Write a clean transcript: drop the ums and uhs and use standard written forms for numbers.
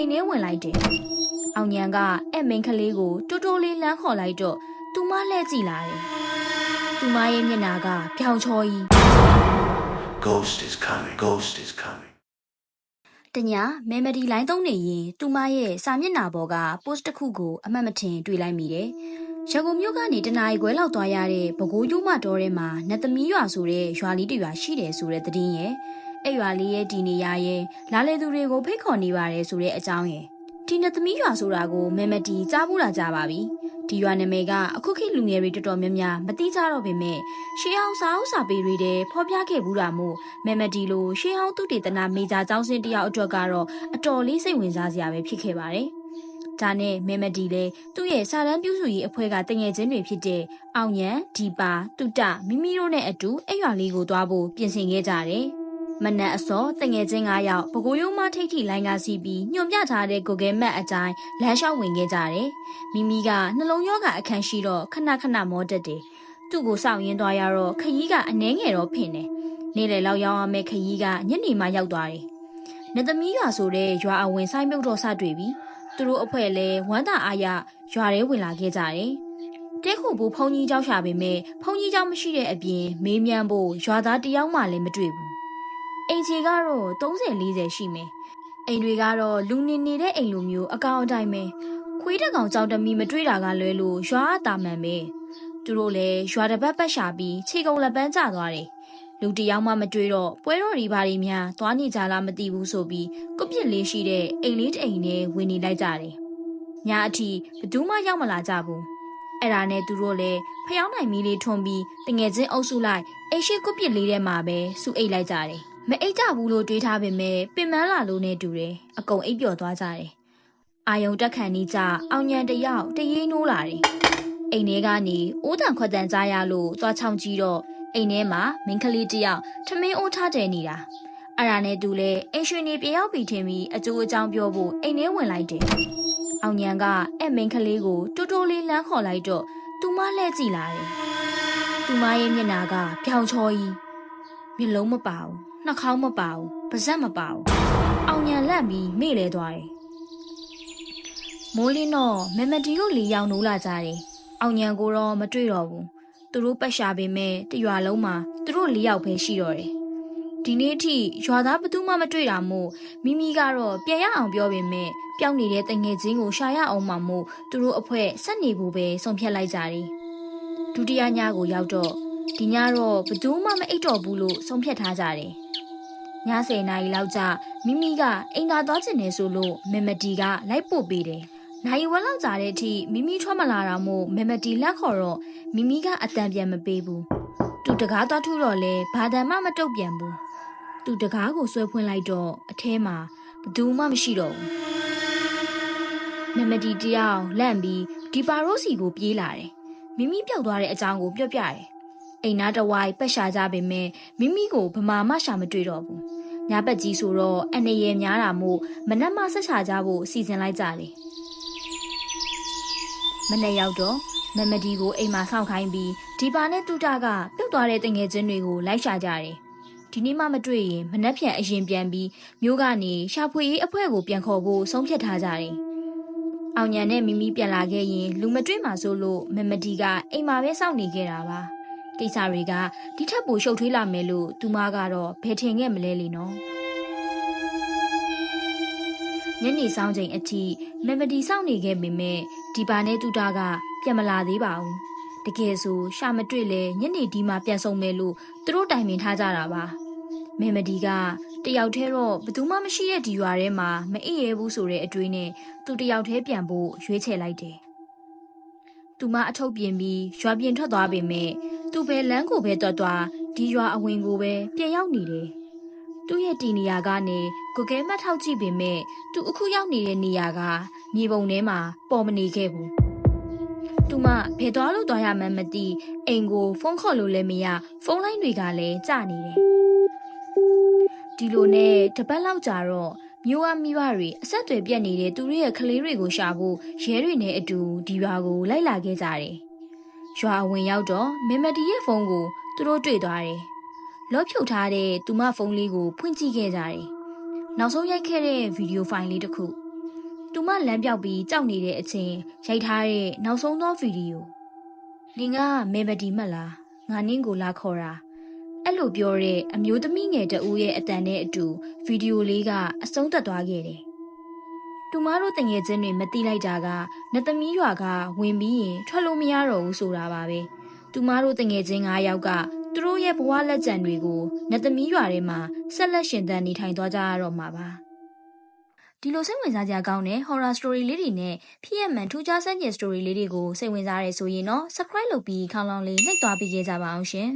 အိမ်ထဲဝင်လိုက်တယ်။အောင်ညံကအဲ့မိန်းကလေးကိုတိုးတိုးလေးလမ်းခေါ်လိုက်တော့သူမလှည့်ကြည့်လာတယ်။သူမရဲ့မျက်နှာကပြောင်ချောကြီး Ghost is coming. တညာမဲမဒီလိုင်းသုံးနေရင်သူမရဲ့စာမျက်နှာပေါ်က post တစ်ခုကိုအမှတ်မထင်တွေ့လိုက်မိတယ်။ရန်ကုန်မြို့ကနေတနာရီခွဲလောက်သွားရတဲ့ပဲခူးရိုးမတော်ထဲမှာနတ်သမီးရွာဆိုတဲ့ရွာလေးတစ်ရွာရှိတယ်ဆိုတဲ့သတင်းရဲ့အဲ့ရွာလေးရဲ့ဒီနေရာရဲ့လာလေသူတွေကိုဖိတ်ခေါ်နေပါတယ်ဆိုတဲ့အကြောင်းရဲ့ဒီနတ်သမီးရွာဆိုတာကိုမဲမဒီကြားဘူးလားကြားပါပြီ။ဒီရွာနာမည်ကအခုခေတ်လူငယ်တွေတော်တော်များများမသိကြတော့ပေမဲ့ရှေးဟောင်းစာအုပ်စာပေတွေထဲဖော်ပြခဲ့ဘူးတာမို့မဲမဒီလိုရှေးဟောင်းသုတေသနမေဂျာကျောင်းစင်းတယောက်အတွက်ကတော့အတော်လေးစိတ်ဝင်စားစရာပဲဖြစ်ခဲ့ပါတယ်။ဒါနဲ့မဲမဒီလည်းသူ့ရဲ့စာတမ်းပြုစုရေးအဖွဲ့ကတငယ်ချင်းတွေဖြစ်တဲ့အောင်ညံဒီပါတုတမိမိတို့နဲ့အတူအဲ့ရွာလေးကိုသွားဖို့ပြင်ဆင်ခဲ့ကြတယ်။မနက်အစောတငယ်ချင်း9ယောက်ပဲခူးရိုးမထိတ်ထိလိုင်းကားစီးပြီးညွန်ပြထားတဲ့ Google Map အတိုင်းလမ်းလျှောက်ဝင်ခဲ့ကြတယ်။မိမိကနှလုံးရောဂါအခန်းရှိတော့ခဏခဏမောတက်တယ်။သူ့ကိုစောင့်ရင်းသွားရတော့ခရီးကအနှဲငယ်တော့ဖင်တယ်။နေ့လယ်လောက်ရောက်ရမယ့်ခရီးကညနေမှရောက်သွားတယ်။နတ်သမီးရွာဆိုတဲ့ရွာအဝင်ဆိုင်မြုပ်တော့စတွေ့ပြီ။သူတို့အဖွဲ့လည်းဝမ်းသာအားရရွာထဲဝင်လာခဲ့ကြတယ်။တဲခုဘူးဖုန်ကြီးเจ้าရှာပေမဲ့ဖုန်ကြီးเจ้าမရှိတဲ့အပြင်မေးမြန်းဖို့ရွာသားတယောက်မှလည်းမတွေ့ဘူး။အိမ်ခြေကတော့30-40ရှိမယ်။အိမ်တွေကတော့လူနေနေတဲ့အိမ်လိုမျိုးအကောင်အတိုင်းပဲ။ခွေးတစ်ကောင်ကြောင်တမီမတွေ့တာကလွဲလို့ရွာအတာမှန်ပဲ။သူတို့လည်းရွာတစ်ပတ်ပတ်ရှာပြီးခြေကုံလက်ပန်းကျသွားတယ်။လူတယောက်မှမတွေ့တော့ပွဲတော်ဒီဘာတွေများသွားနေကြလားမသိဘူးဆိုပြီးကုတ်ပြစ်လေးရှိတဲ့အိမ်လေးတစ်အိမ်နဲ့ဝင်နေလိုက်ကြတယ်။ညအထိဘသူမှရောက်မလာကြဘူး။အဲ့ဒါနဲ့သူတို့လည်းဖျောင်းနိုင်မီလေးထွန်းပြီးတငယ်ချင်းအုပ်စုလိုက်အိမ်ရှိကုတ်ပြစ်လေးထဲမှာပဲစုအိတ်လိုက်ကြတယ်။မအိတ်ကြဘူးလို့တွေးထားပေမဲ့ပင်မလာလို့နဲ့တူတယ်အကုန်အိပ်ပျော်သွားကြတယ်အာယုံတက်ခံနေကြအောင်ညံတယောက်တရေးနိုးလာတယ်အိမ်ထဲကနေအိုးတန်ခွက်တန်ကြားရလို့သွားချောင်းကြည့်တော့အိမ်ထဲမှာမိန်းကလေးတယောက်ထမင်းအိုးထားတယ်နေတာအဲ့ဒါနဲ့သူလည်းအိမ်ရွှေနေပြေရောက်ပြီထင်ပြီးအကျိုးအကြောင်းပြောဖို့အိမ်ထဲဝင်လိုက်တယ်အောင်ညံကအဲ့မိန်းကလေးကိုတိုးတိုးလေးလမ်းခေါ်လိုက်တော့သူမလှည့်ကြည့်လာတယ်သူမရဲ့မျက်နှာကပြောင်ချောကြီးမျက်လုံးမပါဘူးနှာခေါင်းမပါဘူးပါးစပ်မပါဘူးအောင်ညံလန့်ပြီးမေ့လဲသွားတယ်မိုးလင်းတော့မမတီတို့လေးယောက်နိုးလာကြတယ်အောင်ညံကိုတော့မတွေ့တော့ဘူးသူတို့ပတ်ရှာပေမဲ့တရွာလုံးမှာသူတို့၄ယောက်ပဲရှိတော့တယ်ဒီနေ့အထိရွာသားဘသူမှမတွေ့တာမို့မိမိကတော့ပြန်ရအောင်ပြောပေမဲ့ပျောက်နေတဲ့တငယ်ချင်းကိုရှာရအောင်မှမို့သူတို့အဖွဲ့ဆက်နေဖို့ပဲဆုံးဖြတ်လိုက်ကြတယ်ဒုတိယညကိုရောက်တော့ဒီညတော့ဘသူမှမအိပ်တော့ဘူးလို့ဆုံးဖြတ်ထားကြတယ်ည10နာရီလောက်ကျမိမိကအိမ်သာသွားချင်တယ်ဆိုလို့မမတီကလိုက်ပို့ပေးတယ်။နိုင်ဝက်လောက်ကြာတဲ့အထိမိမိထွက်မလာတာမို့မမတီလက်ခေါ်တော့မိမိကအတန်ပြန်မပေးဘူး။သူတကားသွားထုတော့လဲဘာတန်မှမတုတ်ပြန်ဘူး။သူတကားကိုဆွဲဖွင့်လိုက်တော့အထဲမှာဘသူမှမရှိတော့ဘူး။မမတီတယောက်လန့်ပြီးဒီပါရိုးစီကိုပြေးလာတယ်။မိမိပျောက်သွားတဲ့အကြောင်းကိုပြောပြတယ်။အိမ်နာတဝိုင်းပတ်ရှာကြပေမဲ့မိမိကိုဗမာမှရှာမတွေ့တော့ဘူးညဘက်ကြီးဆိုတော့အနေရများတာမို့မနက်မှဆက်ချကြဖို့စီစဉ်လိုက်ကြတယ်မနေ့ရောက်တော့မမဒီကိုအိမ်မှာစောင့်ခိုင်းပြီးဒီပါနဲ့တူတာကပြုတ်သွားတဲ့တငယ်ချင်းတွေကိုလိုက်ရှာကြတယ်ဒီနေ့မှမတွေ့ရင်မနက်ဖြန်အရင်ပြန်ပြီးမြို့ကနေရှာဖွေရေးအဖွဲ့ကိုပြန်ခေါ်ဖို့ဆုံးဖြတ်ထားကြတယ်အောင်ညံနဲ့မိမိပြန်လာခဲ့ရင်လူမတွေ့မှဆိုလို့မမဒီကအိမ်မှာပဲစောင့်နေခဲ့တာပါကိစ္စတွေကဒီထက်ပိုရှုပ်ထွေးလာမယ်လို့သူမကတော့ဘယ်ထင်ခဲ့မလဲလေနော်ညနေဆောင်ချိန်အထိမမဒီစောင့်နေခဲ့ပေမဲ့ဒီပါနဲ့တူတာကပြန်မလာသေးပါဘူးတကယ်ဆိုရှာမတွေ့လဲညနေဒီမှာပြန်ဆုံမယ်လို့သူတို့တိုင်ပင်ထားကြတာပါမမဒီကတယောက်တည်းတော့ဘယ်သူမှမရှိတဲ့ဒီရွာထဲမှာမအေးရဘူးဆိုတဲ့အတွေးနဲ့သူတယောက်တည်းပြန်ဖို့ရွေးချယ်လိုက်တယ်သူမအထုပ်ပြင်ပြီးရွာပြင်ထွက်သွားပေမဲ့သူပဲလမ်းကိုပဲတွတ်သွားဒီရွာအဝင်ကိုပဲပြန်ရောက်နေတယ်သူ့ရဲ့တီနေရာကနေကိုကဲမတ်ထောက်ကြည့်ပေမဲ့သူအခုရောက်နေတဲ့နေရာကမြေပုံထဲမှာပေါ်မနေခဲ့ဘူးသူမဘယ်သွားလို့သွားရမှန်းမသိအိမ်ကိုဖုန်းခေါ်လို့လည်းမရဖုန်းလိုင်းတွေကလည်းကျနေတယ်ဒီလိုနဲ့တပတ်လောက်ကြာတော့မျိုးအမိဘတွေအဆက်အသွယ်ပြတ်နေတဲ့သူတို့ရဲ့ကလေးတွေကိုရှာဖို့ရဲတွေနဲ့အတူဒီရွာကိုလိုက်လာခဲ့ကြတယ်ရွာဝင်ရောက်တော့မမတီရဲ့ဖုန်းကိုသူတို့တွေ့သွားတယ်လော့ဖြုတ်ထားတဲ့သူမဖုန်းလေးကိုဖွင့်ကြည့်ခဲ့ကြတယ်နောက်ဆုံးရိုက်ခဲ့တဲ့ဗီဒီယိုဖိုင်လေးတစ်ခု တူမလမ်းပြောက်ပြီးကြောက်နေတဲ့အချိန်ရိုက်ထားတဲ့နောက်ဆုံးသောဗီဒီယိုနင်ကမေမဒီမတ်လားငါနင်းကိုလာခေါ်တာအဲ့လိုပြောတဲ့အမျိုးသမီးငယ်တဦးရဲ့အတန်နဲ့အတူဗီဒီယိုလေးကအဆုံးသတ်သွားခဲ့တယ်တူမတို့တငယ်ချင်းတွေမတိလိုက်တာကနတ်သမီးရွာကဝင်ပြီးရင်ထွက်လို့မရတော့ဘူးဆိုတာပါပဲတူမတို့တငယ်ချင်း9ယောက်ကသူတို့ရဲ့ဘဝလက်ကျန်တွေကိုနတ်သမီးရွာထဲမှာဆက်လက်ရှင်သန်နေထိုင်သွားကြရတော့မှာပါဒီလိုစိတ်ဝင်စားကြကောင်းတဲ့ horror story လေးတွေနဲ့ဖြစ်ရမှန်ထူးခြားဆန်းကျင် story လေးတွေကိုစိတ်ဝင်စားရဲဆိုရင်တော့ subscribe လုပ်ပြီးခေါင်းလောင်းလေးနှိပ်သွားပေးကြပါအောင်ရှင်